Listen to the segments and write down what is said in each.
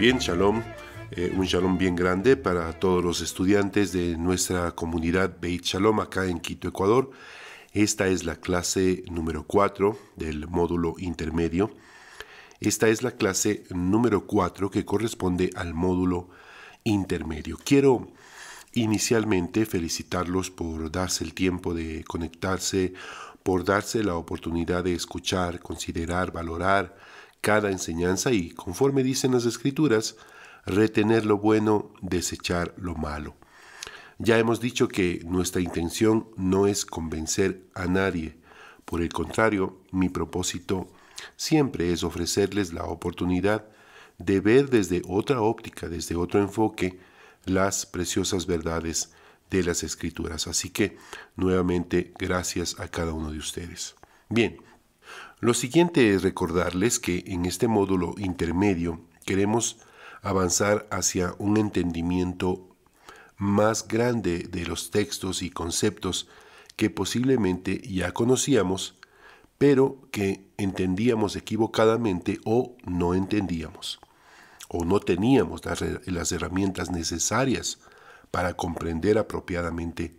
Bien, shalom, un shalom bien grande para todos los estudiantes de nuestra comunidad Beit Shalom acá en Quito, Ecuador. Esta es la clase número 4 del módulo intermedio. Esta es la clase número 4 que corresponde al módulo intermedio. Quiero inicialmente felicitarlos por darse el tiempo de conectarse, por darse la oportunidad de escuchar, considerar, valorar cada enseñanza y, conforme dicen las Escrituras, retener lo bueno, desechar lo malo. Ya hemos dicho que nuestra intención no es convencer a nadie. Por el contrario, mi propósito siempre es ofrecerles la oportunidad de ver desde otra óptica, desde otro enfoque, las preciosas verdades de las Escrituras. Así que, nuevamente, gracias a cada uno de ustedes. Bien, lo siguiente es recordarles que en este módulo intermedio queremos avanzar hacia un entendimiento más grande de los textos y conceptos que posiblemente ya conocíamos, pero que entendíamos equivocadamente o no entendíamos, o no teníamos las herramientas necesarias para comprender apropiadamente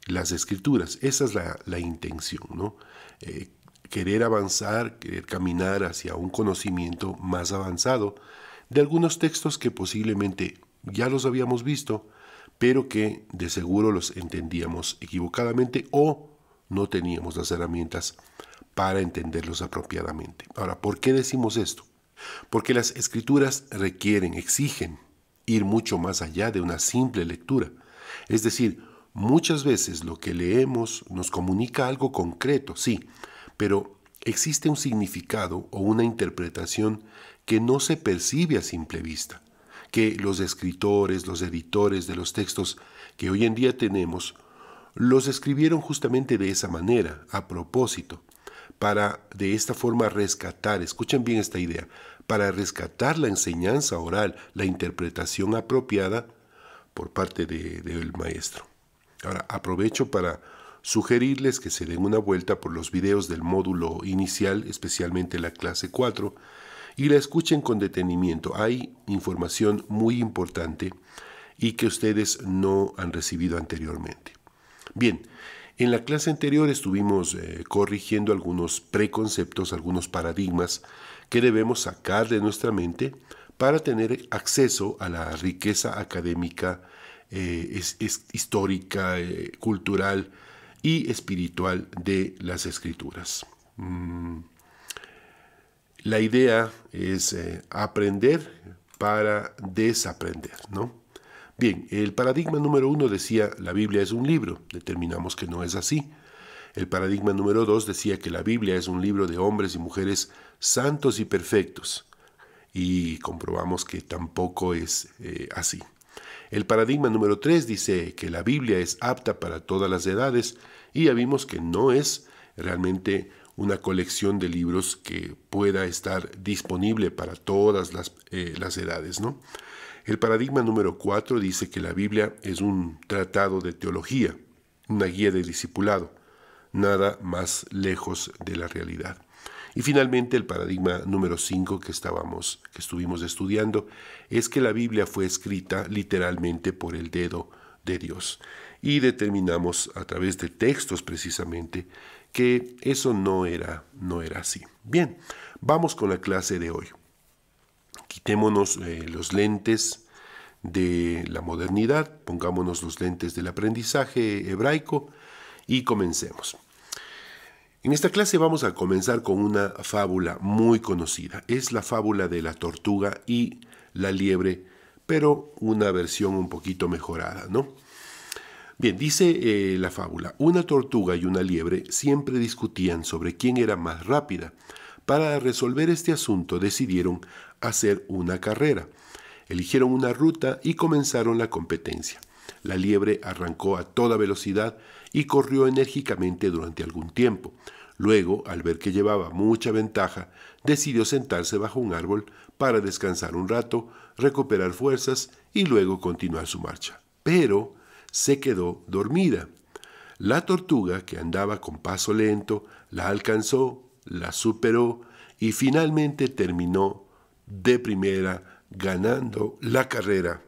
las Escrituras. Esa es la intención, ¿no? Querer avanzar, querer caminar hacia un conocimiento más avanzado de algunos textos que posiblemente ya los habíamos visto, pero que de seguro los entendíamos equivocadamente o no teníamos las herramientas para entenderlos apropiadamente. Ahora, ¿por qué decimos esto? Porque las Escrituras exigen ir mucho más allá de una simple lectura. Es decir, muchas veces lo que leemos nos comunica algo concreto, sí, pero existe un significado o una interpretación que no se percibe a simple vista, que los escritores, los editores de los textos que hoy en día tenemos, los escribieron justamente de esa manera, a propósito, para de esta forma rescatar, escuchen bien esta idea, para rescatar la enseñanza oral, la interpretación apropiada por parte del maestro. Ahora, aprovecho para sugerirles que se den una vuelta por los videos del módulo inicial, especialmente la clase 4, y la escuchen con detenimiento. Hay información muy importante y que ustedes no han recibido anteriormente. Bien, en la clase anterior estuvimos corrigiendo algunos preconceptos, algunos paradigmas que debemos sacar de nuestra mente para tener acceso a la riqueza académica, histórica, cultural y espiritual de las Escrituras. La idea es aprender para desaprender, ¿no? Bien, el paradigma número 1 decía la Biblia es un libro, determinamos que no es así. El paradigma número 2 decía que la Biblia es un libro de hombres y mujeres santos y perfectos, y comprobamos que tampoco es así. El paradigma número 3 dice que la Biblia es apta para todas las edades, y ya vimos que no es realmente una colección de libros que pueda estar disponible para todas las edades, ¿no? El paradigma número 4 dice que la Biblia es un tratado de teología, una guía de discipulado, nada más lejos de la realidad. Y finalmente el paradigma número 5 que estuvimos estudiando es que la Biblia fue escrita literalmente por el dedo de Dios. Y determinamos a través de textos precisamente que eso no era así. Bien, vamos con la clase de hoy. Quitémonos los lentes de la modernidad, pongámonos los lentes del aprendizaje hebraico y comencemos. En esta clase vamos a comenzar con una fábula muy conocida. Es la fábula de la tortuga y la liebre, pero una versión un poquito mejorada, ¿no? Bien, dice la fábula, una tortuga y una liebre siempre discutían sobre quién era más rápida. Para resolver este asunto decidieron hacer una carrera. Eligieron una ruta y comenzaron la competencia. La liebre arrancó a toda velocidad y corrió enérgicamente durante algún tiempo. Luego, al ver que llevaba mucha ventaja, decidió sentarse bajo un árbol para descansar un rato, recuperar fuerzas y luego continuar su marcha. Pero se quedó dormida. La tortuga, que andaba con paso lento, la alcanzó, la superó y finalmente terminó de primera ganando la carrera,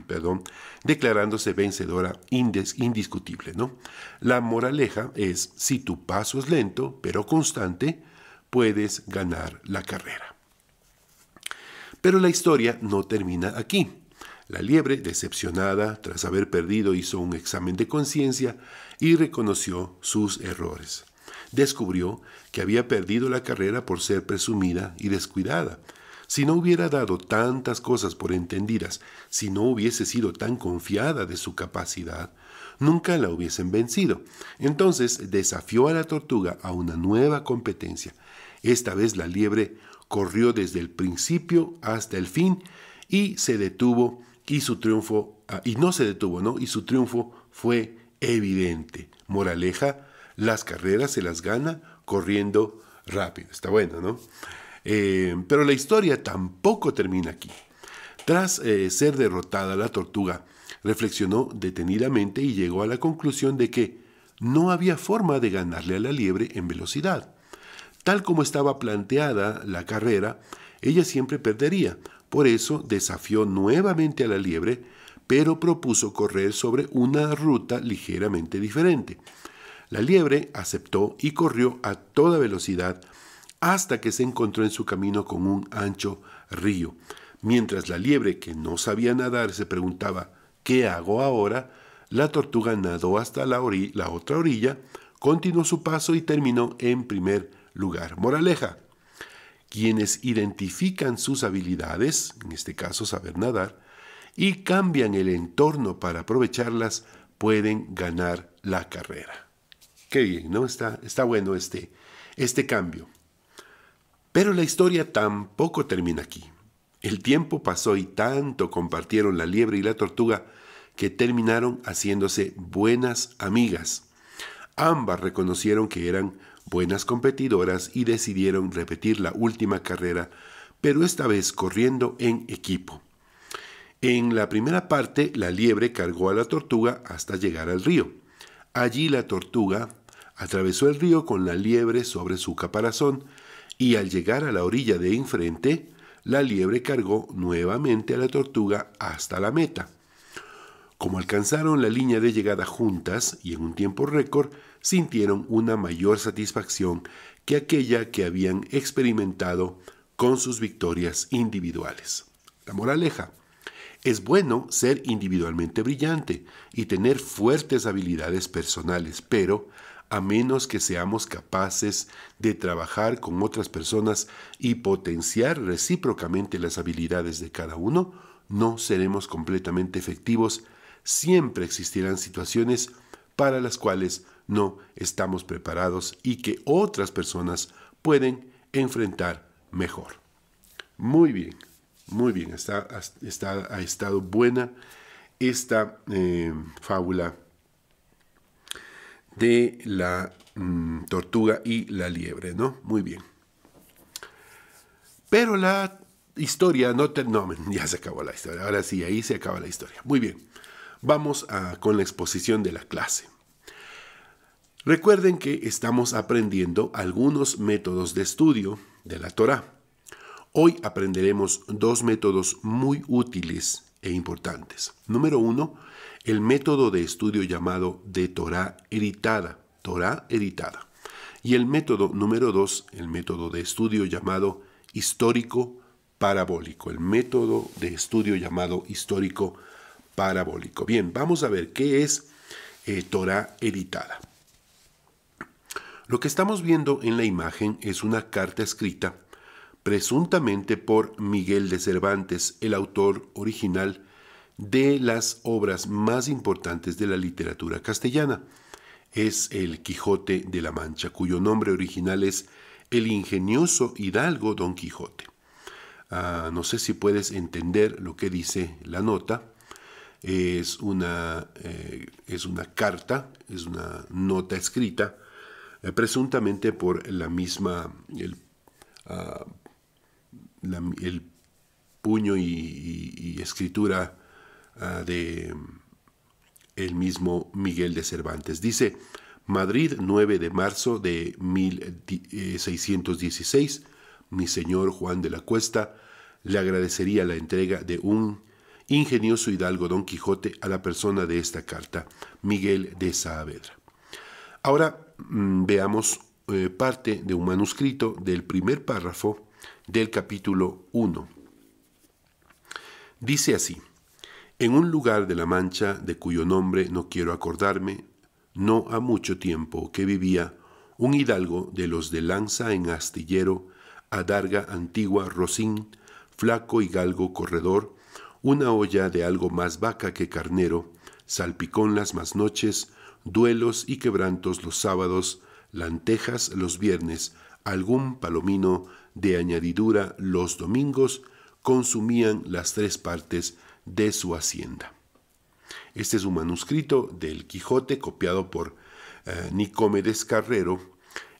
perdón, declarándose vencedora indiscutible, ¿no? La moraleja es, si tu paso es lento, pero constante, puedes ganar la carrera. Pero la historia no termina aquí. La liebre, decepcionada, tras haber perdido, hizo un examen de conciencia y reconoció sus errores. Descubrió que había perdido la carrera por ser presumida y descuidada. Si no hubiera dado tantas cosas por entendidas, si no hubiese sido tan confiada de su capacidad, nunca la hubiesen vencido. Entonces desafió a la tortuga a una nueva competencia. Esta vez la liebre corrió desde el principio hasta el fin y se detuvo y su triunfo, no se detuvo, ¿no? Y su triunfo fue evidente. Moraleja, las carreras se las gana corriendo rápido. Está bueno, ¿no? Pero la historia tampoco termina aquí. Tras ser derrotada la tortuga, reflexionó detenidamente y llegó a la conclusión de que no había forma de ganarle a la liebre en velocidad. Tal como estaba planteada la carrera, ella siempre perdería. Por eso desafió nuevamente a la liebre, pero propuso correr sobre una ruta ligeramente diferente. La liebre aceptó y corrió a toda velocidad hasta que se encontró en su camino con un ancho río. Mientras la liebre, que no sabía nadar, se preguntaba ¿qué hago ahora?, la tortuga nadó hasta la otra orilla, continuó su paso y terminó en primer lugar. Moraleja: quienes identifican sus habilidades, en este caso saber nadar, y cambian el entorno para aprovecharlas, pueden ganar la carrera. Qué bien, ¿no? Está bueno este cambio. Pero la historia tampoco termina aquí. El tiempo pasó y tanto compartieron la liebre y la tortuga que terminaron haciéndose buenas amigas. Ambas reconocieron que eran buenas competidoras y decidieron repetir la última carrera, pero esta vez corriendo en equipo. En la primera parte, la liebre cargó a la tortuga hasta llegar al río. Allí la tortuga atravesó el río con la liebre sobre su caparazón y al llegar a la orilla de enfrente, la liebre cargó nuevamente a la tortuga hasta la meta. Como alcanzaron la línea de llegada juntas y en un tiempo récord, sintieron una mayor satisfacción que aquella que habían experimentado con sus victorias individuales. La moraleja: es bueno ser individualmente brillante y tener fuertes habilidades personales, pero a menos que seamos capaces de trabajar con otras personas y potenciar recíprocamente las habilidades de cada uno, no seremos completamente efectivos. Siempre existirán situaciones para las cuales no estamos preparados y que otras personas pueden enfrentar mejor. Muy bien, ha estado buena esta fábula de la tortuga y la liebre, ¿no? Muy bien. Pero la historia no, ya se acabó la historia. Ahora sí, ahí se acaba la historia. Muy bien. Vamos con la exposición de la clase. Recuerden que estamos aprendiendo algunos métodos de estudio de la Torá. Hoy aprenderemos dos métodos muy útiles e importantes. Número 1, el método de estudio llamado de Torá editada. Y el método número 2, el método de estudio llamado histórico parabólico. El método de estudio llamado histórico parabólico. Bien, vamos a ver qué es Torá editada. Lo que estamos viendo en la imagen es una carta escrita presuntamente por Miguel de Cervantes, el autor original de las obras más importantes de la literatura castellana. Es el Quijote de la Mancha, cuyo nombre original es el ingenioso hidalgo Don Quijote. No sé si puedes entender lo que dice la nota. Es una carta, es una nota escrita, presuntamente por la misma, el puño y escritura de el mismo Miguel de Cervantes. Dice: Madrid, 9 de marzo de 1616, mi señor Juan de la Cuesta le agradecería la entrega de un ingenioso hidalgo Don Quijote a la persona de esta carta, Miguel de Saavedra. Ahora veamos parte de un manuscrito del primer párrafo del capítulo 1. Dice así: en un lugar de la Mancha, de cuyo nombre no quiero acordarme, no ha mucho tiempo que vivía un hidalgo de los de lanza en astillero, adarga antigua, rocín, flaco y galgo corredor, una olla de algo más vaca que carnero, salpicón las más noches, duelos y quebrantos los sábados, lantejas los viernes, algún palomino de añadidura los domingos, consumían las 3 partes de su hacienda. Este es un manuscrito del Quijote copiado por Nicómedes Carrero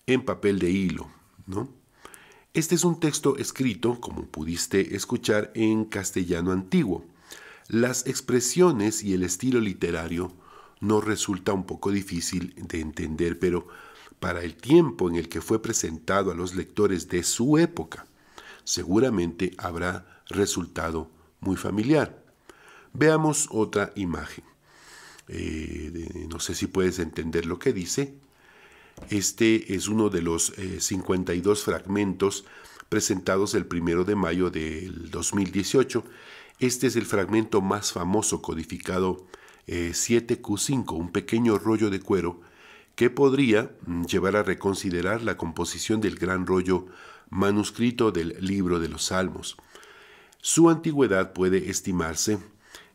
en papel de hilo, ¿no? Este es un texto escrito, como pudiste escuchar, en castellano antiguo. Las expresiones y el estilo literario nos resulta un poco difícil de entender, pero para el tiempo en el que fue presentado a los lectores de su época, seguramente habrá resultado muy familiar. Veamos otra imagen. No sé si puedes entender lo que dice. Este es uno de los 52 fragmentos presentados el 1 de mayo del 2018. Este es el fragmento más famoso codificado 7Q5, un pequeño rollo de cuero que podría llevar a reconsiderar la composición del gran rollo manuscrito del libro de los Salmos. Su antigüedad puede estimarse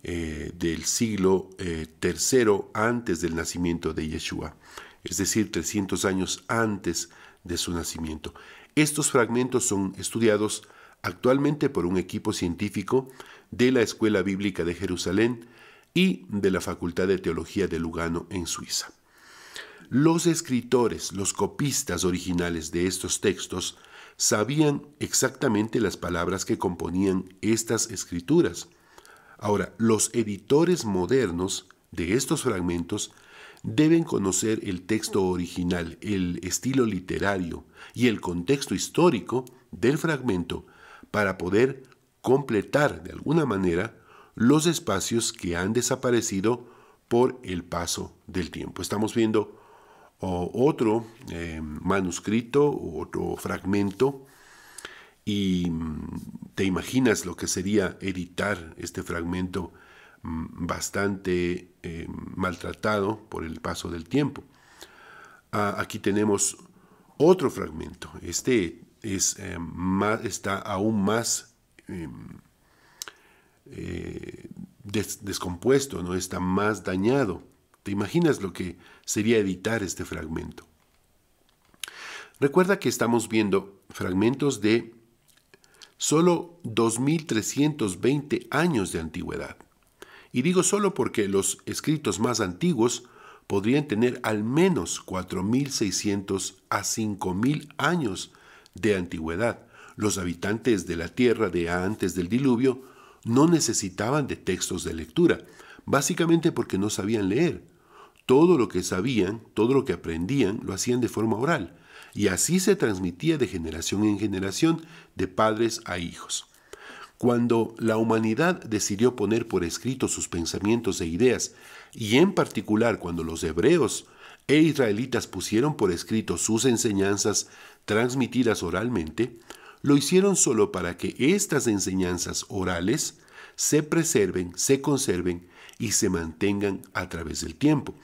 del siglo III antes del nacimiento de Yeshua, es decir, 300 años antes de su nacimiento. Estos fragmentos son estudiados actualmente por un equipo científico de la Escuela Bíblica de Jerusalén y de la Facultad de Teología de Lugano en Suiza. Los escritores, los copistas originales de estos textos, sabían exactamente las palabras que componían estas escrituras. Ahora, los editores modernos de estos fragmentos deben conocer el texto original, el estilo literario y el contexto histórico del fragmento para poder completar de alguna manera los espacios que han desaparecido por el paso del tiempo. Estamos viendo otro manuscrito, otro fragmento, y te imaginas lo que sería editar este fragmento bastante maltratado por el paso del tiempo. Aquí tenemos otro fragmento. Este está aún más descompuesto, ¿no? Está más dañado. ¿Te imaginas lo que sería editar este fragmento? Recuerda que estamos viendo fragmentos de solo 2320 años de antigüedad. Y digo solo porque los escritos más antiguos podrían tener al menos 4600 a 5000 años de antigüedad. Los habitantes de la tierra de antes del diluvio no necesitaban de textos de lectura, básicamente porque no sabían leer. Todo lo que sabían, todo lo que aprendían, lo hacían de forma oral, y así se transmitía de generación en generación, de padres a hijos. Cuando la humanidad decidió poner por escrito sus pensamientos e ideas, y en particular cuando los hebreos e israelitas pusieron por escrito sus enseñanzas transmitidas oralmente, lo hicieron solo para que estas enseñanzas orales se preserven, se conserven y se mantengan a través del tiempo.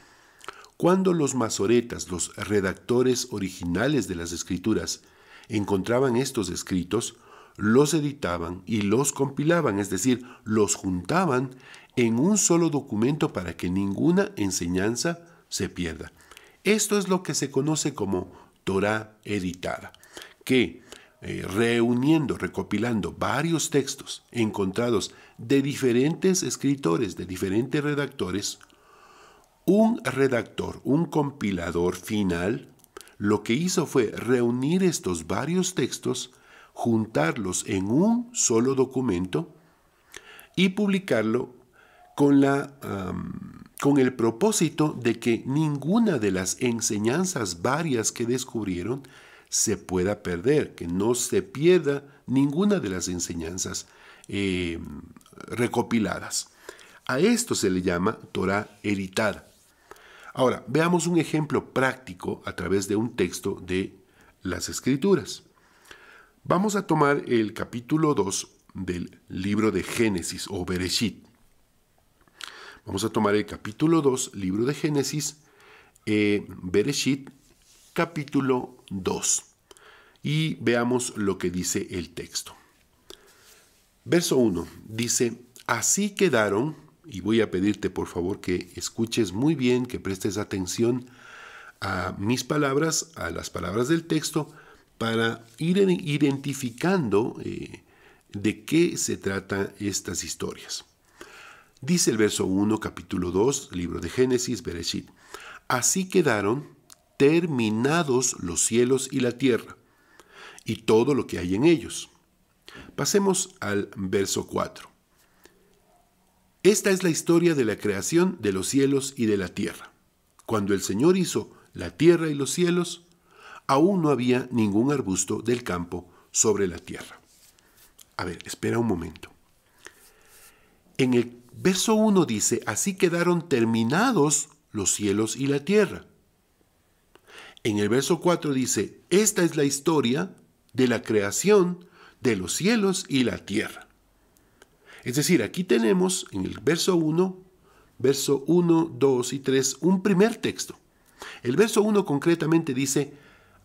Cuando los masoretas, los redactores originales de las escrituras, encontraban estos escritos, los editaban y los compilaban, es decir, los juntaban en un solo documento para que ninguna enseñanza se pierda. Esto es lo que se conoce como Torá editada, que reuniendo, recopilando varios textos encontrados de diferentes escritores, de diferentes redactores, un redactor, un compilador final, lo que hizo fue reunir estos varios textos, juntarlos en un solo documento y publicarlo con el propósito de que ninguna de las enseñanzas varias que descubrieron se pueda perder, que no se pierda ninguna de las enseñanzas recopiladas. A esto se le llama Torá editada. Ahora, veamos un ejemplo práctico a través de un texto de las Escrituras. Vamos a tomar el capítulo 2 del libro de Génesis o Bereshit. Vamos a tomar el capítulo 2, libro de Génesis, Bereshit, capítulo 2. Y veamos lo que dice el texto. Verso 1 dice, así quedaron, y voy a pedirte por favor que escuches muy bien, que prestes atención a mis palabras, a las palabras del texto, para ir identificando de qué se tratan estas historias. Dice el verso 1, capítulo 2, libro de Génesis, Bereshit. Así quedaron terminados los cielos y la tierra, y todo lo que hay en ellos. Pasemos al verso 4. Esta es la historia de la creación de los cielos y de la tierra. Cuando el Señor hizo la tierra y los cielos, aún no había ningún arbusto del campo sobre la tierra. A ver, espera un momento. En el verso 1 dice, así quedaron terminados los cielos y la tierra. En el verso 4 dice, esta es la historia de la creación de los cielos y la tierra. Es decir, aquí tenemos en el verso 1, 2 y 3, un primer texto. El verso 1 concretamente dice,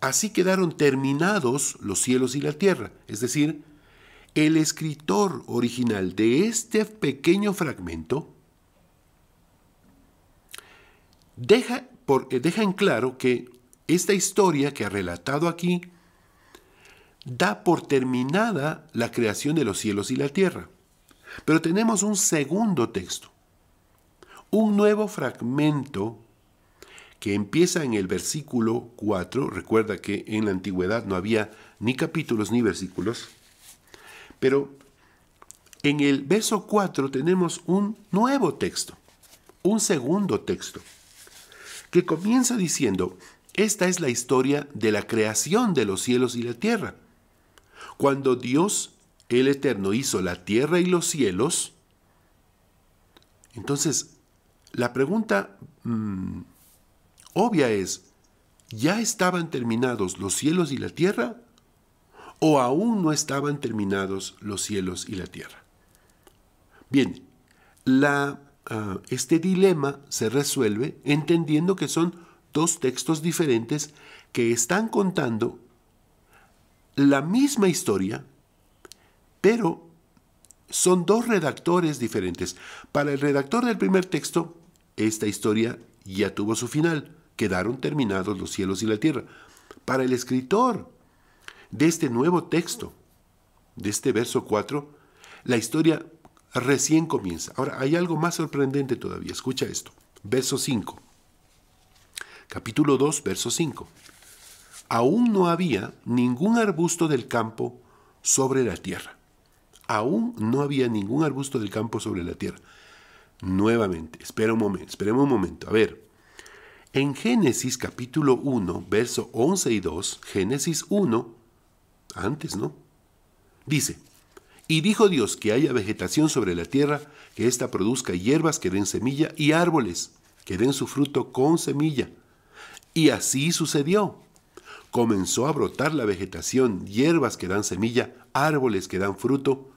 así quedaron terminados los cielos y la tierra. Es decir, el escritor original de este pequeño fragmento deja en claro que esta historia que ha relatado aquí da por terminada la creación de los cielos y la tierra. Pero tenemos un segundo texto, un nuevo fragmento que empieza en el versículo 4. Recuerda que en la antigüedad no había ni capítulos ni versículos. Pero en el verso 4 tenemos un nuevo texto, un segundo texto, que comienza diciendo, esta es la historia de la creación de los cielos y la tierra. Cuando Dios, el Eterno, hizo la tierra y los cielos, entonces la pregunta obvia es, ¿ya estaban terminados los cielos y la tierra? ¿O aún no estaban terminados los cielos y la tierra? Bien, este dilema se resuelve entendiendo que son dos textos diferentes que están contando la misma historia, pero son dos redactores diferentes. Para el redactor del primer texto, esta historia ya tuvo su final, quedaron terminados los cielos y la tierra. Para el escritor de este nuevo texto, de este verso 4, la historia recién comienza. Ahora, hay algo más sorprendente todavía. Escucha esto. Verso 5. Capítulo 2, verso 5. Aún no había ningún arbusto del campo sobre la tierra. Aún no había ningún arbusto del campo sobre la tierra. Nuevamente, esperemos un momento. A ver, en Génesis capítulo 1, verso 11 y 2, Génesis 1, antes, ¿no? Dice, y dijo Dios que haya vegetación sobre la tierra, que ésta produzca hierbas que den semilla y árboles que den su fruto con semilla. Y así sucedió. Comenzó a brotar la vegetación, hierbas que dan semilla, árboles que dan fruto,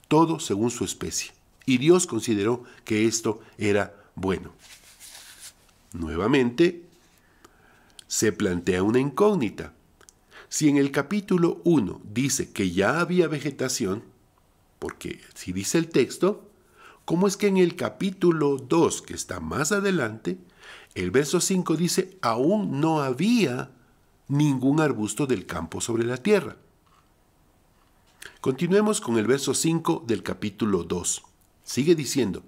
todo según su especie. Y Dios consideró que esto era bueno. Nuevamente, se plantea una incógnita. Si en el capítulo 1 dice que ya había vegetación, porque si dice el texto, ¿cómo es que en el capítulo 2, que está más adelante, el verso 5 dice, aún no había ningún arbusto del campo sobre la tierra? Continuemos con el verso 5 del capítulo 2. Sigue diciendo,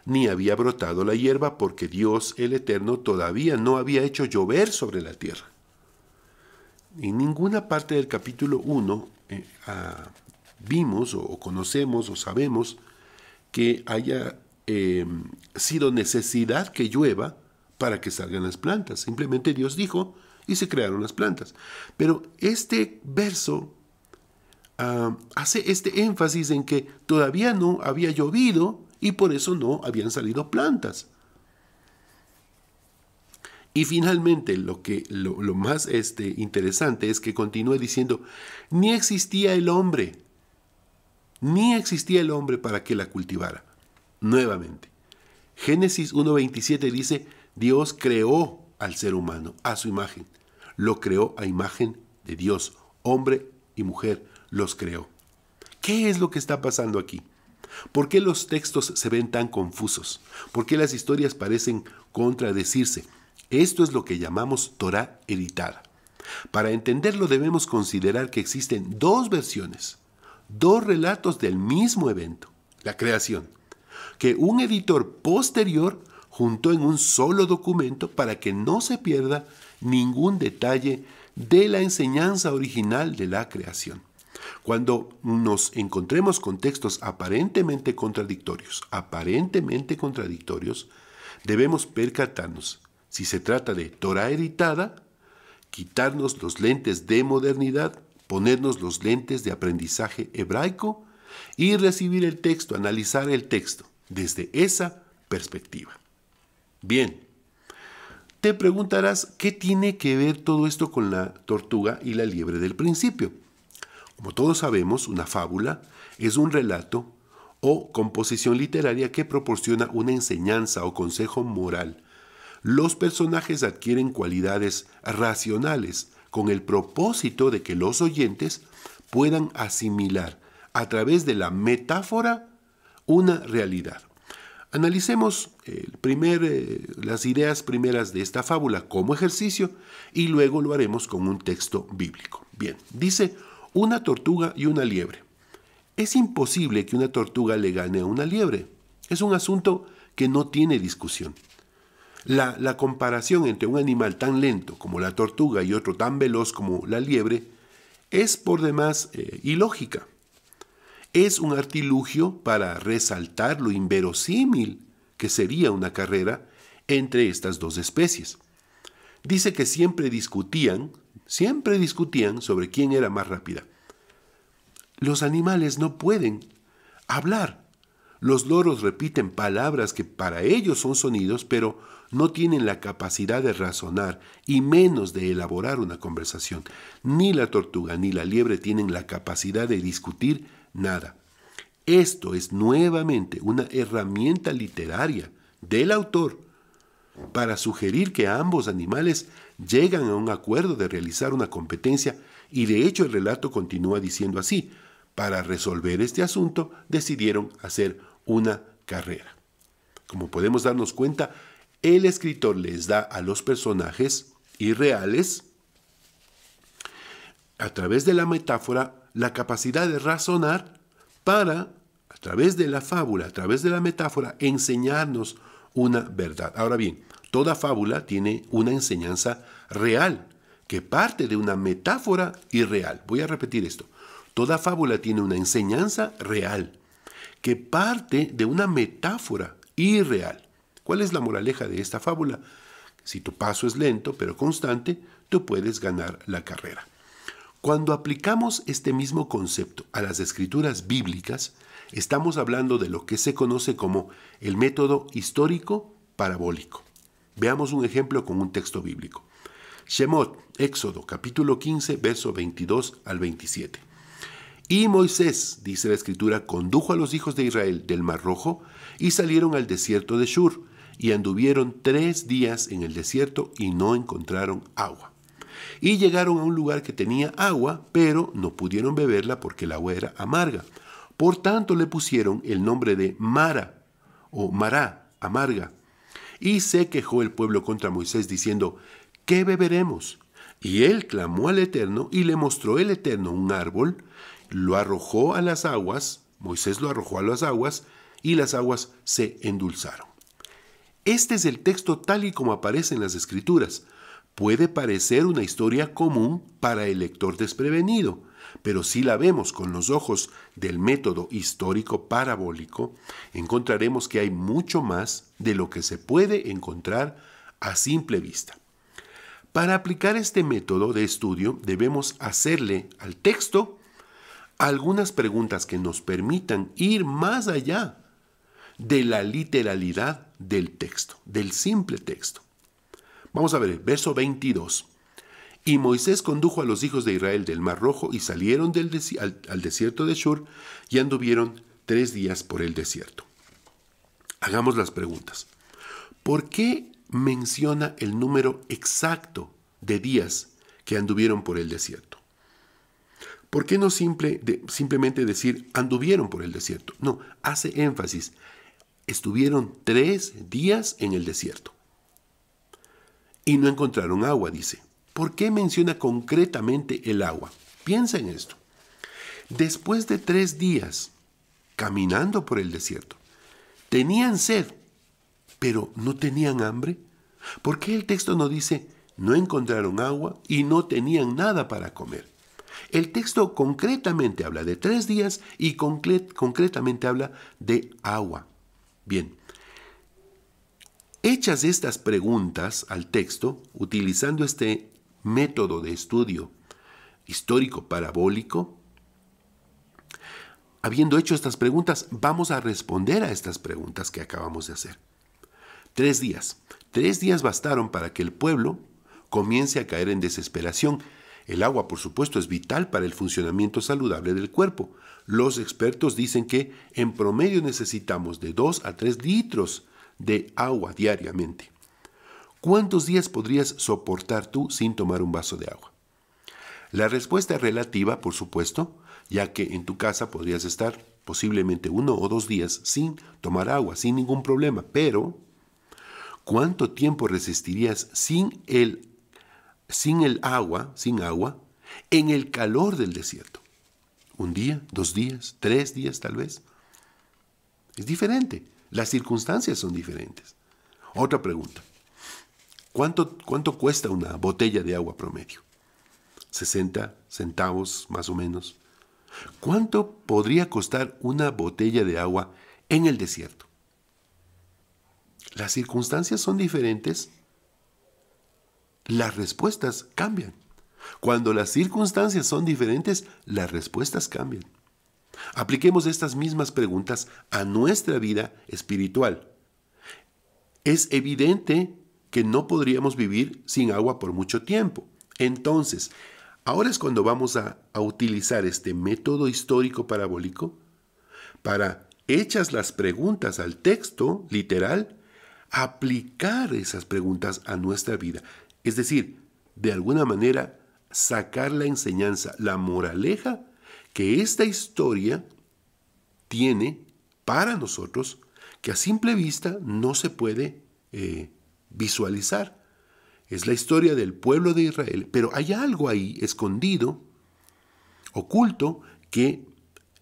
ni había brotado la hierba porque Dios, el Eterno, todavía no había hecho llover sobre la tierra. En ninguna parte del capítulo 1 vimos o conocemos o sabemos que haya sido necesidad que llueva para que salgan las plantas. Simplemente Dios dijo y se crearon las plantas. Pero este verso hace este énfasis en que todavía no había llovido y por eso no habían salido plantas. Y finalmente lo más interesante es que continúa diciendo, ni existía el hombre para que la cultivara. Nuevamente, Génesis 1:27 dice, Dios creó al ser humano a su imagen. Lo creó a imagen de Dios, hombre y mujer los creó. ¿Qué es lo que está pasando aquí? ¿Por qué los textos se ven tan confusos? ¿Por qué las historias parecen contradecirse? Esto es lo que llamamos Torá editada. Para entenderlo debemos considerar que existen dos versiones, dos relatos del mismo evento, la creación, que un editor posterior juntó en un solo documento para que no se pierda ningún detalle de la enseñanza original de la creación. Cuando nos encontremos con textos aparentemente contradictorios, debemos percatarnos si se trata de Torá editada, quitarnos los lentes de modernidad, ponernos los lentes de aprendizaje hebraico y recibir el texto, analizar el texto desde esa perspectiva. Bien, te preguntarás qué tiene que ver todo esto con la tortuga y la liebre del principio. Como todos sabemos, una fábula es un relato o composición literaria que proporciona una enseñanza o consejo moral. Los personajes adquieren cualidades racionales con el propósito de que los oyentes puedan asimilar a través de la metáfora una realidad. Analicemos las ideas primeras de esta fábula como ejercicio y luego lo haremos con un texto bíblico. Bien, dice una tortuga y una liebre. Es imposible que una tortuga le gane a una liebre. Es un asunto que no tiene discusión. La comparación entre un animal tan lento como la tortuga y otro tan veloz como la liebre es por demás ilógica. Es un artilugio para resaltar lo inverosímil que sería una carrera entre estas dos especies. Dice que siempre discutían sobre quién era más rápida. Los animales no pueden hablar. Los loros repiten palabras que para ellos son sonidos, pero no tienen la capacidad de razonar y menos de elaborar una conversación. Ni la tortuga ni la liebre tienen la capacidad de discutir nada. Esto es nuevamente una herramienta literaria del autor para sugerir que ambos animales llegan a un acuerdo de realizar una competencia y de hecho el relato continúa diciendo así: para resolver este asunto decidieron hacer una carrera. Como podemos darnos cuenta, el escritor les da a los personajes irreales, a través de la metáfora, la capacidad de razonar para, a través de la fábula, a través de la metáfora, enseñarnos una verdad. Ahora bien, toda fábula tiene una enseñanza real, que parte de una metáfora irreal. Voy a repetir esto. Toda fábula tiene una enseñanza real, que parte de una metáfora irreal. ¿Cuál es la moraleja de esta fábula? Si tu paso es lento pero constante, tú puedes ganar la carrera. Cuando aplicamos este mismo concepto a las escrituras bíblicas, estamos hablando de lo que se conoce como el método histórico parabólico. Veamos un ejemplo con un texto bíblico. Shemot, Éxodo, capítulo 15, verso 22 al 27. Y Moisés, dice la escritura, condujo a los hijos de Israel del Mar Rojo y salieron al desierto de Shur y anduvieron 3 días en el desierto y no encontraron agua. Y llegaron a un lugar que tenía agua, pero no pudieron beberla porque el agua era amarga. Por tanto le pusieron el nombre de Mara o Mará, amarga. Y se quejó el pueblo contra Moisés diciendo: ¿qué beberemos? Y él clamó al Eterno y le mostró el Eterno un árbol, lo arrojó a las aguas, Moisés lo arrojó a las aguas y las aguas se endulzaron. Este es el texto tal y como aparece en las Escrituras. Puede parecer una historia común para el lector desprevenido, pero si la vemos con los ojos del método histórico parabólico, encontraremos que hay mucho más de lo que se puede encontrar a simple vista. Para aplicar este método de estudio debemos hacerle al texto algunas preguntas que nos permitan ir más allá de la literalidad del texto, del simple texto. Vamos a ver el verso 22. Y Moisés condujo a los hijos de Israel del Mar Rojo y salieron al desierto de Shur y anduvieron 3 días por el desierto. Hagamos las preguntas. ¿Por qué menciona el número exacto de días que anduvieron por el desierto? ¿Por qué no simplemente decir anduvieron por el desierto? No, hace énfasis. Estuvieron 3 días en el desierto. Y no encontraron agua, dice. ¿Por qué menciona concretamente el agua? Piensa en esto. Después de 3 días caminando por el desierto, tenían sed, pero no tenían hambre. ¿Por qué el texto no dice no encontraron agua y no tenían nada para comer? El texto concretamente habla de 3 días y concretamente habla de agua. Bien, hechas estas preguntas al texto, utilizando este método de estudio histórico parabólico, habiendo hecho estas preguntas, vamos a responder a estas preguntas que acabamos de hacer. 3 días. 3 días bastaron para que el pueblo comience a caer en desesperación. El agua, por supuesto, es vital para el funcionamiento saludable del cuerpo. Los expertos dicen que en promedio necesitamos de 2 a 3 litros de agua diariamente. ¿Cuántos días podrías soportar tú sin tomar un vaso de agua? La respuesta es relativa, por supuesto, ya que en tu casa podrías estar posiblemente 1 o 2 días sin tomar agua, sin ningún problema. Pero, ¿cuánto tiempo resistirías sin agua, en el calor del desierto? ¿1 día, 2 días, 3 días tal vez? Es diferente. Las circunstancias son diferentes. Otra pregunta. ¿Cuánto cuesta una botella de agua promedio? 60 centavos más o menos. ¿Cuánto podría costar una botella de agua en el desierto? Las circunstancias son diferentes. Las respuestas cambian. Cuando las circunstancias son diferentes, las respuestas cambian. Apliquemos estas mismas preguntas a nuestra vida espiritual. Es evidente que no podríamos vivir sin agua por mucho tiempo. Entonces, ahora es cuando vamos a utilizar este método histórico parabólico para, hechas las preguntas al texto literal, aplicar esas preguntas a nuestra vida. Es decir, de alguna manera, sacar la enseñanza, la moraleja que esta historia tiene para nosotros, que a simple vista no se puede visualizar. Es la historia del pueblo de Israel, pero hay algo ahí escondido, oculto, que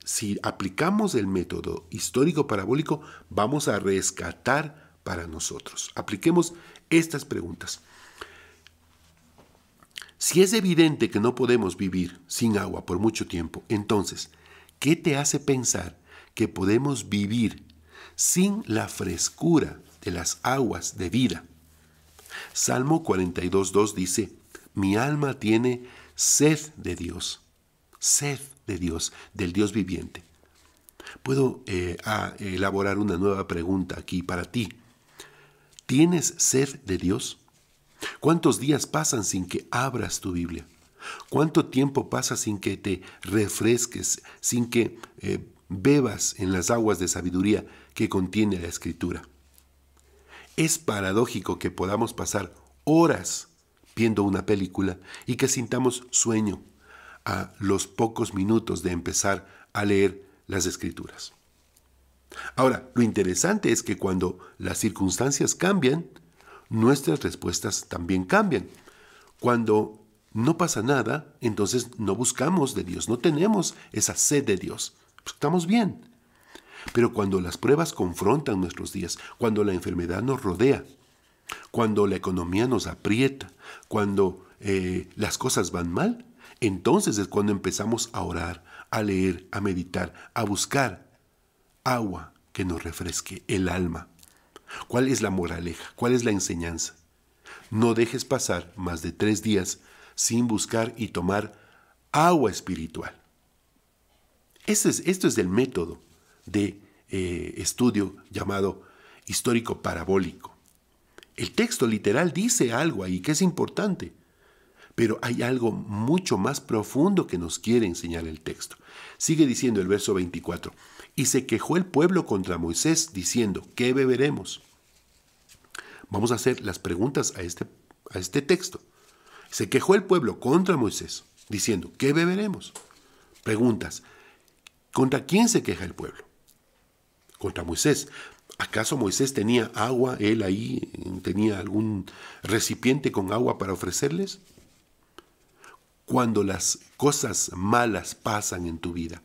si aplicamos el método histórico parabólico, vamos a rescatar para nosotros. Apliquemos estas preguntas. Si es evidente que no podemos vivir sin agua por mucho tiempo, entonces, ¿qué te hace pensar que podemos vivir sin la frescura de las aguas de vida? Salmo 42:2 dice, mi alma tiene sed de Dios, del Dios viviente. Puedo elaborar una nueva pregunta aquí para ti. ¿Tienes sed de Dios? ¿Cuántos días pasan sin que abras tu Biblia? ¿Cuánto tiempo pasa sin que te refresques, sin que bebas en las aguas de sabiduría que contiene la Escritura? Es paradójico que podamos pasar horas viendo una película y que sintamos sueño a los pocos minutos de empezar a leer las Escrituras. Ahora, lo interesante es que cuando las circunstancias cambian, nuestras respuestas también cambian. Cuando no pasa nada, entonces no buscamos de Dios, no tenemos esa sed de Dios. Pues estamos bien. Pero cuando las pruebas confrontan nuestros días, cuando la enfermedad nos rodea, cuando la economía nos aprieta, cuando las cosas van mal, entonces es cuando empezamos a orar, a leer, a meditar, a buscar agua que nos refresque el alma. ¿Cuál es la moraleja? ¿Cuál es la enseñanza? no dejes pasar más de 3 días sin buscar y tomar agua espiritual. Esto es el método de estudio llamado histórico parabólico. El texto literal dice algo ahí que es importante, pero hay algo mucho más profundo que nos quiere enseñar el texto. Sigue diciendo el verso 24, y se quejó el pueblo contra Moisés diciendo, ¿qué beberemos? Vamos a hacer las preguntas a este texto. Se quejó el pueblo contra Moisés diciendo, ¿qué beberemos? Preguntas, ¿contra quién se queja el pueblo? Contra Moisés. ¿Acaso Moisés tenía agua, él ahí tenía algún recipiente con agua para ofrecerles? Cuando las cosas malas pasan en tu vida,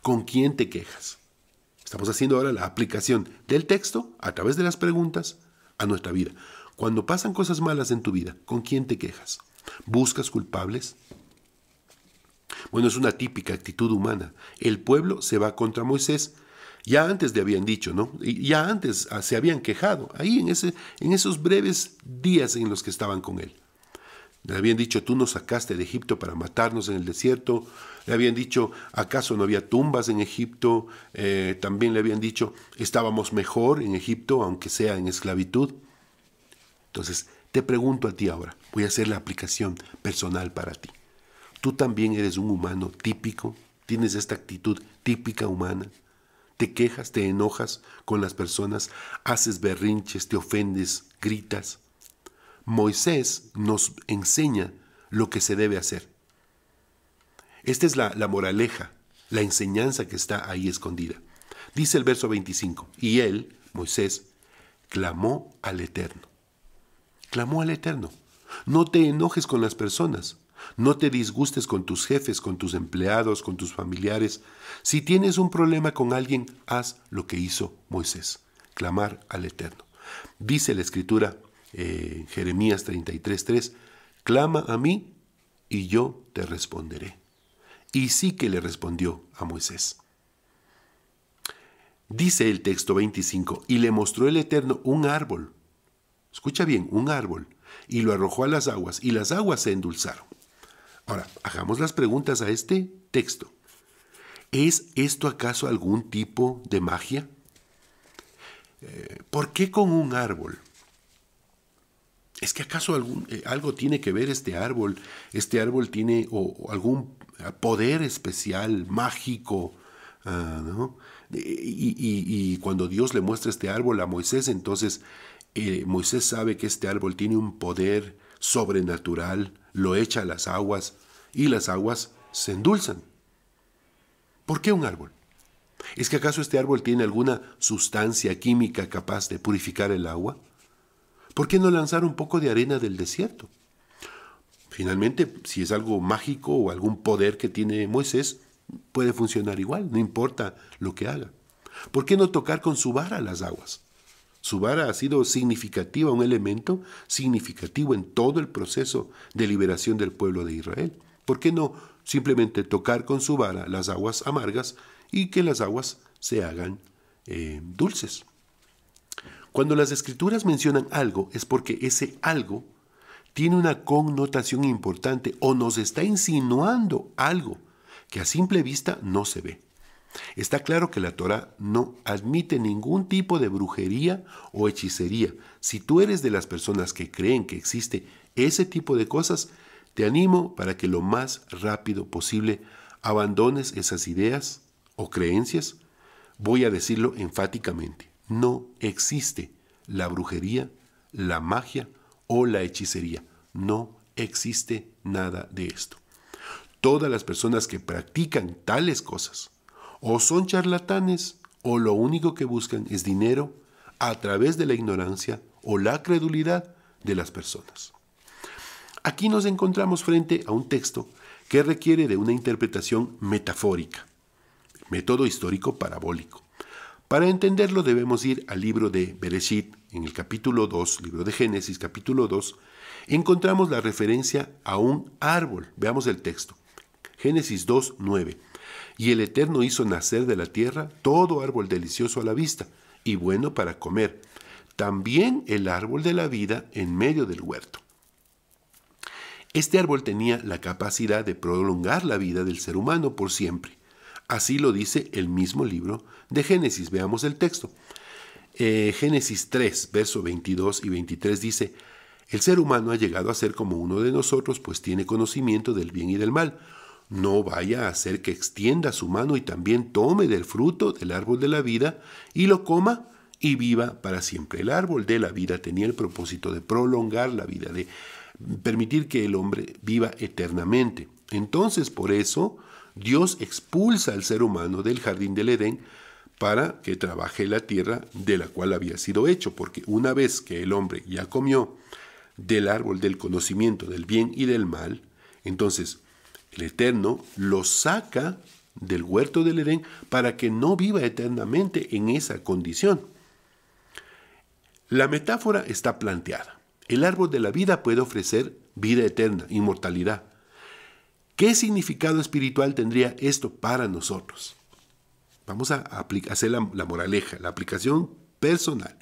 ¿con quién te quejas? Estamos haciendo ahora la aplicación del texto a través de las preguntas a nuestra vida. Cuando pasan cosas malas en tu vida, ¿con quién te quejas? ¿Buscas culpables? Bueno, es una típica actitud humana. El pueblo se va contra Moisés. Ya antes le habían dicho, ¿no? Y ya antes se habían quejado, ahí en esos breves días en los que estaban con él. Le habían dicho, tú nos sacaste de Egipto para matarnos en el desierto. Le habían dicho, ¿acaso no había tumbas en Egipto? También le habían dicho, estábamos mejor en Egipto, aunque sea en esclavitud. Entonces, te pregunto a ti ahora, voy a hacer la aplicación personal para ti. ¿Tú también eres un humano típico? ¿Tienes esta actitud típica humana? ¿Te quejas, te enojas con las personas, haces berrinches, te ofendes, gritas? Moisés nos enseña lo que se debe hacer. Esta es la moraleja, la enseñanza que está ahí escondida. Dice el verso 25, y él, Moisés, clamó al Eterno. Clamó al Eterno. No te enojes con las personas. No te disgustes con tus jefes, con tus empleados, con tus familiares. Si tienes un problema con alguien, haz lo que hizo Moisés, clamar al Eterno. Dice la Escritura, Jeremías 33:3, clama a mí y yo te responderé. Y sí que le respondió a Moisés. Dice el texto 25, y le mostró el Eterno un árbol. Escucha bien, un árbol, y lo arrojó a las aguas, y las aguas se endulzaron. Ahora, hagamos las preguntas a este texto. ¿Es esto acaso algún tipo de magia? ¿Por qué con un árbol? ¿Es que acaso algo tiene que ver este árbol? ¿Este árbol tiene algún poder especial, mágico? ¿No? Y cuando Dios le muestra este árbol a Moisés, entonces Moisés sabe que este árbol tiene un poder sobrenatural, lo echa a las aguas y las aguas se endulzan. ¿Por qué un árbol? ¿Es que acaso este árbol tiene alguna sustancia química capaz de purificar el agua? ¿Por qué no lanzar un poco de arena del desierto? Finalmente, si es algo mágico o algún poder que tiene Moisés, puede funcionar igual, no importa lo que haga. ¿Por qué no tocar con su vara las aguas? Su vara ha sido significativa, un elemento significativo en todo el proceso de liberación del pueblo de Israel. ¿Por qué no simplemente tocar con su vara las aguas amargas y que las aguas se hagan dulces? Cuando las Escrituras mencionan algo es porque ese algo tiene una connotación importante o nos está insinuando algo que a simple vista no se ve. Está claro que la Torá no admite ningún tipo de brujería o hechicería. Si tú eres de las personas que creen que existe ese tipo de cosas, te animo para que lo más rápido posible abandones esas ideas o creencias. Voy a decirlo enfáticamente, no existe la brujería, la magia o la hechicería. No existe nada de esto. Todas las personas que practican tales cosas o son charlatanes o lo único que buscan es dinero a través de la ignorancia o la credulidad de las personas. Aquí nos encontramos frente a un texto que requiere de una interpretación metafórica, método histórico parabólico. Para entenderlo debemos ir al libro de Bereshit, en el capítulo 2, libro de Génesis, capítulo 2, encontramos la referencia a un árbol. Veamos el texto. Génesis 2, 9. Y el Eterno hizo nacer de la tierra todo árbol delicioso a la vista y bueno para comer, también el árbol de la vida en medio del huerto. Este árbol tenía la capacidad de prolongar la vida del ser humano por siempre. Así lo dice el mismo libro de Génesis. Veamos el texto. Génesis 3, versos 22 y 23 dice: el ser humano ha llegado a ser como uno de nosotros, pues tiene conocimiento del bien y del mal. No vaya a hacer que extienda su mano y también tome del fruto del árbol de la vida y lo coma y viva para siempre. El árbol de la vida tenía el propósito de prolongar la vida, de permitir que el hombre viva eternamente. Entonces, por eso, Dios expulsa al ser humano del jardín del Edén para que trabaje la tierra de la cual había sido hecho, porque una vez que el hombre ya comió del árbol del conocimiento del bien y del mal, entonces el Eterno lo saca del huerto del Edén para que no viva eternamente en esa condición. La metáfora está planteada. El árbol de la vida puede ofrecer vida eterna, inmortalidad. ¿Qué significado espiritual tendría esto para nosotros? Vamos a hacer la moraleja, la aplicación personal.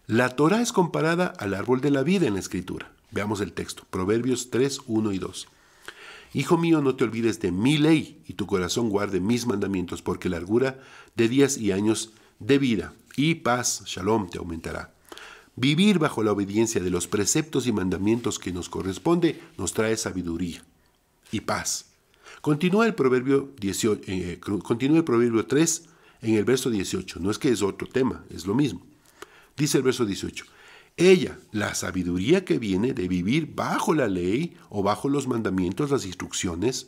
La Torá es comparada al árbol de la vida en la Escritura. Veamos el texto, Proverbios 3, 1 y 2. Hijo mío, no te olvides de mi ley y tu corazón guarde mis mandamientos, porque largura de días y años de vida y paz, shalom, te aumentará. Vivir bajo la obediencia de los preceptos y mandamientos que nos corresponde nos trae sabiduría y paz. Continúa el Proverbio 3 en el verso 18. No es que es otro tema, es lo mismo. Dice el verso 18. Ella, la sabiduría que viene de vivir bajo la ley o bajo los mandamientos, las instrucciones,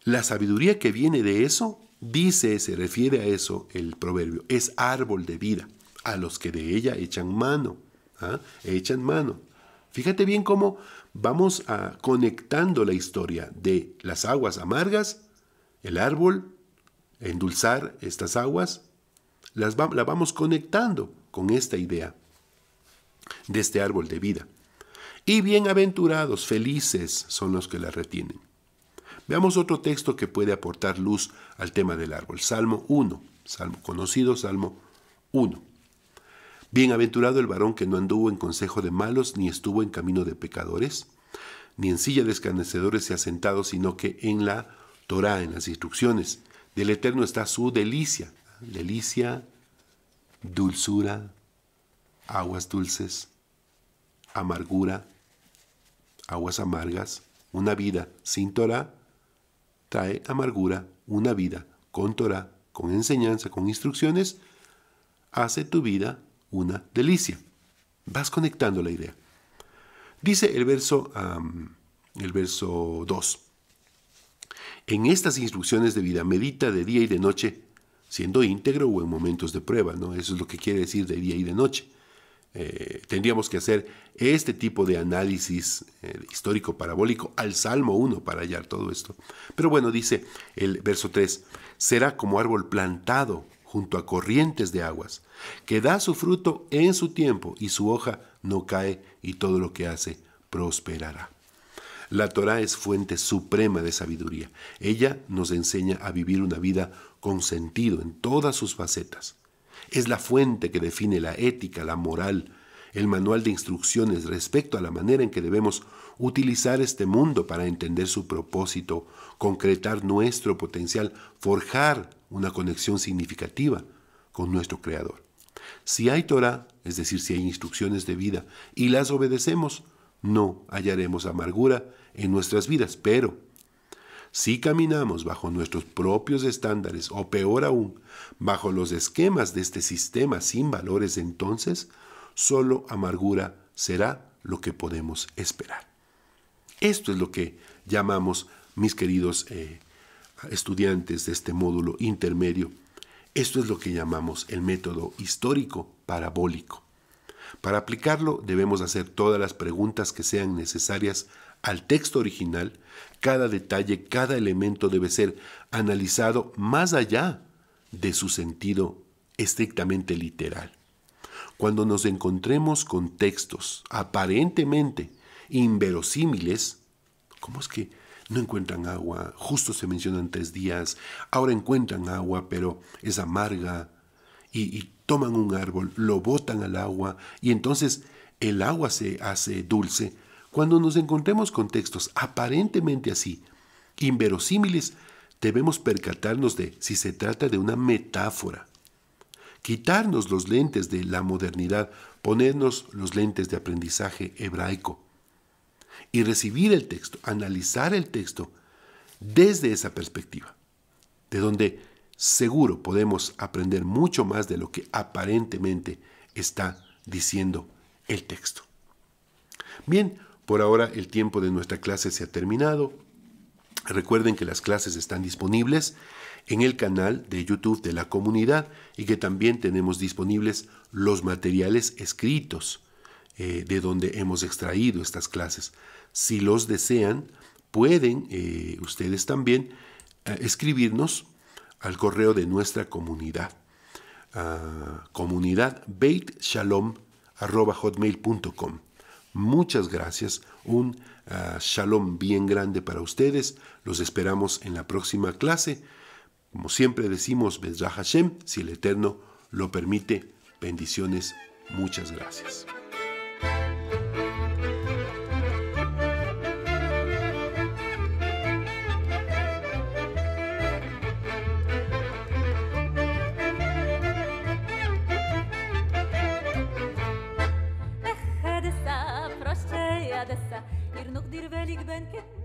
la sabiduría que viene de eso, se refiere a eso el proverbio, es árbol de vida, a los que de ella echan mano. Echan mano. Fíjate bien cómo vamos conectando la historia de las aguas amargas, el árbol, endulzar estas aguas, la vamos conectando con esta idea de este árbol de vida. Y bienaventurados, felices son los que la retienen. Veamos otro texto que puede aportar luz al tema del árbol. Salmo 1, Salmo 1. Bienaventurado el varón que no anduvo en consejo de malos, ni estuvo en camino de pecadores, ni en silla de escarnecedores se ha sentado, sino que en la Torá, en las instrucciones del Eterno está su delicia. Delicia, dulzura, aguas dulces, amargura, aguas amargas. Una vida sin Torá trae amargura. Una vida con Torá, con enseñanza, con instrucciones, hace tu vida una delicia. Vas conectando la idea. Dice el verso 2. En estas instrucciones de vida medita de día y de noche, siendo íntegro o en momentos de prueba, ¿no? Eso es lo que quiere decir de día y de noche. Tendríamos que hacer este tipo de análisis histórico parabólico al Salmo 1 para hallar todo esto. Pero bueno, dice el verso 3, será como árbol plantado junto a corrientes de aguas, que da su fruto en su tiempo y su hoja no cae y todo lo que hace prosperará. La Torá es fuente suprema de sabiduría. Ella nos enseña a vivir una vida con sentido en todas sus facetas. Es la fuente que define la ética, la moral, el manual de instrucciones respecto a la manera en que debemos utilizar este mundo para entender su propósito, concretar nuestro potencial, forjar una conexión significativa con nuestro Creador. Si hay Torá, es decir, si hay instrucciones de vida y las obedecemos, no hallaremos amargura en nuestras vidas, pero si caminamos bajo nuestros propios estándares o peor aún, bajo los esquemas de este sistema sin valores, entonces solo amargura será lo que podemos esperar. Esto es lo que llamamos, mis queridos estudiantes de este módulo intermedio, esto es lo que llamamos el método histórico parabólico. Para aplicarlo debemos hacer todas las preguntas que sean necesarias al texto original. Cada detalle, cada elemento debe ser analizado más allá de su sentido estrictamente literal. Cuando nos encontremos con textos aparentemente inverosímiles, ¿cómo es que no encuentran agua? Justo se mencionan 3 días, ahora encuentran agua, pero es amarga. y toman un árbol, lo botan al agua y entonces el agua se hace dulce. Cuando nos encontremos con textos aparentemente así, inverosímiles, debemos percatarnos de si se trata de una metáfora. Quitarnos los lentes de la modernidad, ponernos los lentes de aprendizaje hebraico y recibir el texto, analizar el texto desde esa perspectiva, de donde seguro podemos aprender mucho más de lo que aparentemente está diciendo el texto. Bien, por ahora el tiempo de nuestra clase se ha terminado. Recuerden que las clases están disponibles en el canal de YouTube de la comunidad y que también tenemos disponibles los materiales escritos de donde hemos extraído estas clases. Si los desean, pueden ustedes también escribirnos al correo de nuestra comunidad, comunidad beitshalom@hotmail.com. Muchas gracias, un shalom bien grande para ustedes. Los esperamos en la próxima clase. Como siempre decimos, Bezrat Hashem, si el Eterno lo permite. Bendiciones, muchas gracias. Ir nog dir welig ben ket